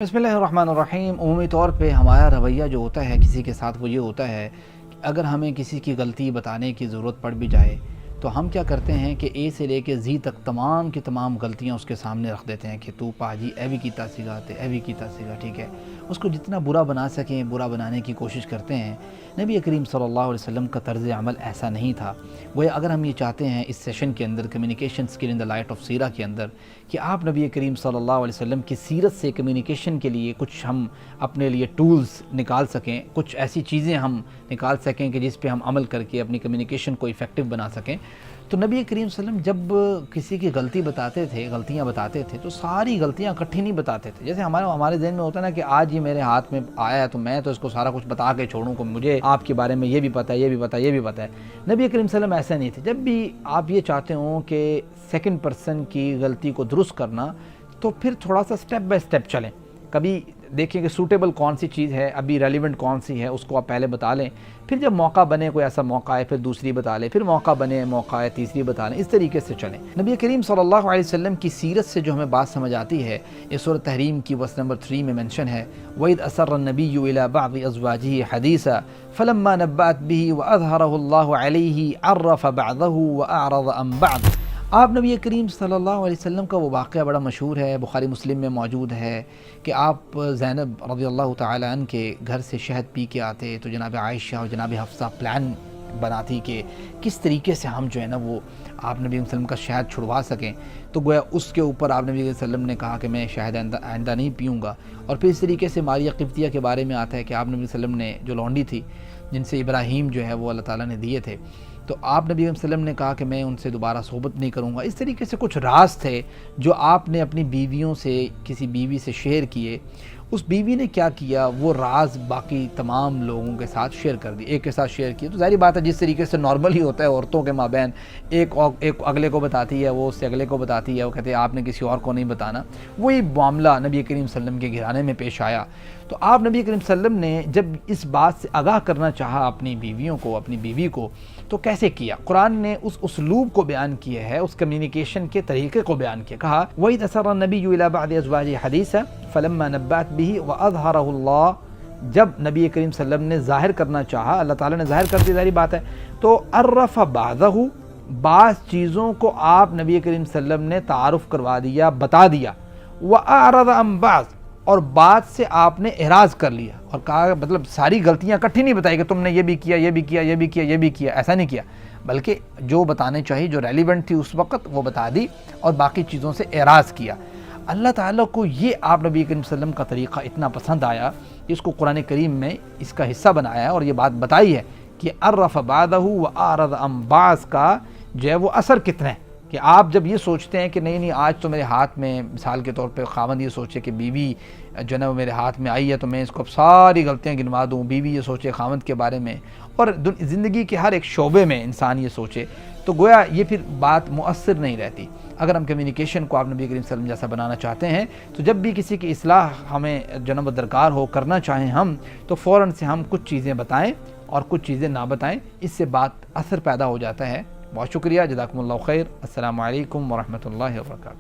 बिस्मिल्लाहिर्रहमानिर्रहीम। उमूमी तौर पे हमारा रवैया जो होता है किसी के साथ वो ये होता है कि अगर हमें किसी की गलती बताने की ज़रूरत पड़ भी जाए तो हम क्या करते हैं कि ए से लेके ज़ी तक तमाम की तमाम गलतियाँ उसके सामने रख देते हैं कि तू पाजी ए भी कीता सीगा ते ए भी कीता सीगा, ठीक है। उसको जितना बुरा बना सकें बुरा बनाने की कोशिश करते हैं। नबी करीम सल्लल्लाहु अलैहि वसल्लम का तर्ज़ अमल ऐसा नहीं था। वह अगर हम ये चाहते हैं इस सेशन के अंदर communication skill in the light of सीरा के अंदर कि आप नबी करीम सल्लल्लाहु अलैहि वसल्लम की सीरत से कम्युनिकेशन के लिए कुछ हम अपने लिए टूल्स निकाल सकें, कुछ ऐसी चीज़ें हम निकाल सकें कि जिस पे हम अमल करके अपनी कम्युनिकेशन को इफ़ेक्टिव बना सकें, तो नबी करीम सल्लल्लाहु अलैहि वसल्लम जब किसी की गलतियाँ बताते थे तो सारी गलतियाँ इकट्ठी नहीं बताते थे। जैसे हमारे ज़हन में होता है ना कि आज ये मेरे हाथ में आया है तो मैं तो इसको सारा कुछ बता के छोड़ूँ कि मुझे आपके बारे में ये भी पता है, ये भी पता है, ये भी पता है। नबी करीम सल्लल्लाहु अलैहि वसल्लम ऐसा नहीं थे। जब भी आप ये चाहते हो कि सेकंड पर्सन की गलती को दुरुस्त करना तो फिर थोड़ा सा स्टेप बाय स्टेप चलें। कभी देखें कि सूटेबल कौन सी चीज़ है, अभी रेलिवेंट कौन सी है, उसको आप पहले बता लें। फिर जब मौका बने, कोई ऐसा मौका है, फिर दूसरी बता लें, फिर मौका बने, मौका है, तीसरी बता लें। इस तरीके से चलें। नबी करीम सल्लल्लाहु अलैहि वसल्लम की सीरत से जो हमें बात समझ आती है, ये सूरह तहरीम की वर्स नंबर 3 में मेंशन है, वइद असर्र नबिय्यु इला बअद अज़वाजिही हदीसा फलम्मा नब्बअत बिही व अज़हरहु अल्लाहु अलैहि अर्रफ़ बअदहु व अअरज़ अन बअद। आप नबी करीम सल्लल्लाहु अलैहि वसल्लम का वो वाक़या बड़ा मशहूर है, बुखारी मुस्लिम में मौजूद है कि आप ज़ैनब रज़ियल्लाहु तआला अन्हा के घर से शहद पी के आते तो जनाब आयशा और जनाब हफ्सा प्लान बनाती कि किस तरीके से हम जो है ना वो आप नबी वसल्लम का शहद छुड़वा सकें। तो गोया उसके ऊपर आप नबी वसल्लम ने कहा कि मैं शहद आइंदा नहीं पीऊँगा। और फिर इस तरीके से मारिया क़िब्तिया के बारे में आता है कि आप नबी वसल्लम ने जो लौंडी थी जिनसे इब्राहीम जो है वो अल्लाह ताला ने दिए थे, तो आप नबी वसल्लम ने कहा कि मैं उनसे दोबारा सोबत नहीं करूँगा। इस तरीके से कुछ राज थे जो आपने अपनी बीवियों से किसी बीवी से शेयर किए। उस बीवी ने क्या किया, वो राज बाकी तमाम लोगों के साथ शेयर कर दिए, एक के साथ शेयर किए। तो ज़ाहिर बात है जिस तरीके से नॉर्मल ही होता है औरतों के माबैन, एक अगले को बताती है, वो उससे अगले को बताती है, वो कहते हैं आपने किसी और को नहीं बताना। वही मामला नबी करीम सल्लम के घराने में पेश आया। तो आप नबी करीम सल्लम ने जब इस बात से आगाह करना चाहा अपनी बीवियों को, अपनी बीवी को, तो कैसे किया? कुरान ने उस उसलूब को बयान किया है, उस कम्युनिकेशन के तरीके को बयान किया। कहा वइद असर्र नबिय्यु इला बअद अज़वाजिही हदीसा फलम्मा नब्बअत बिही व अज़हरहु अल्लाह। जब नबी करीम सल्लम ने ज़ाहिर करना चाहा, अल्लाह ताला ने ज़ाहिर कर दी, सारी बात है। तो अर्रफ़ बअदहु, बाज़ चीज़ों को आप नबी करीम सल्लम ने तारुफ करवा दिया, बता दिया। व अअरज़ अन बअद, और बात से आपने एराज़ कर लिया और कहा, मतलब सारी गलतियां इकट्ठी नहीं बताई कि तुमने ये भी किया, ये भी किया, ये भी किया, ये भी किया, ऐसा नहीं किया, बल्कि जो बताने चाहिए, जो रेलिवेंट थी उस वक़्त वो बता दी और बाकी चीज़ों से एराज़ किया। अल्लाह ताला को ये आप नबी करीम सल्लम का तरीक़ा इतना पसंद आया, इसको कुरान करीम में इसका हिस्सा बनाया है और ये बात बताई है कि अर्रफ़ बअदहु व अअरज़ अन बअद का जो है वो असर कितना है। कि आप जब ये सोचते हैं कि नहीं आज तो मेरे हाथ में, मिसाल के तौर पे ख़ावंद ये सोचे कि बीवी जो है वो मेरे हाथ में आई है तो मैं इसको अब सारी गलतियाँ गिनवा दूँ, बीवी ये सोचे ख़ावंद के बारे में, और ज़िंदगी के हर एक शोबे में इंसान ये सोचे, तो गोया ये फिर बात मुअस्सिर नहीं रहती। अगर हम कम्युनिकेशन को आप नबी करीम सल्लल्लाहु अलैहि वसल्लम जैसा बनाना चाहते हैं तो जब भी किसी की इस्लाह हमें जो है दरकार हो, करना चाहें हम, तो फ़ौरन से हम कुछ चीज़ें बताएँ और कुछ चीज़ें ना बताएँ, इससे बात असर पैदा हो जाता है। बहुत शुक्रिया, जज़ाकुमुल्लाहु खैर। अस्सलामु अलैकुम व रहमतुल्लाहि व बरकातुहू।